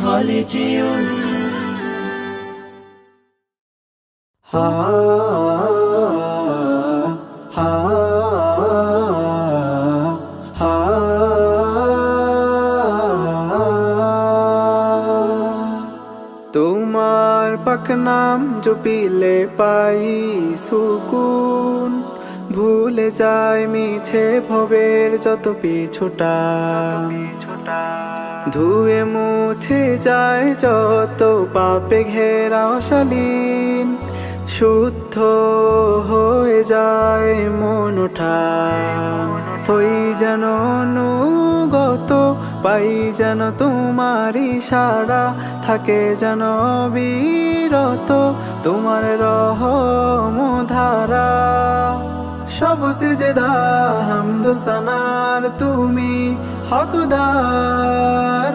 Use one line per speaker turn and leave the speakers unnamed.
خالدون ها ها ها তোমার পাক নাম জপিলে পাই সুকুন, ভুলে যায় মিছে ভবের যত পিছুটা, ধুয়ে মুছে যায় যত পাপে ঘেরা শালীন, শুদ্ধ হয়ে যায় মনটা, হই যেন অনুগত, পাই যেন তোমার ইশারা, থাকে যেন বিরত তোমার রহম ধারা। সব সিজদা হামদ সানার তুমি হকদার।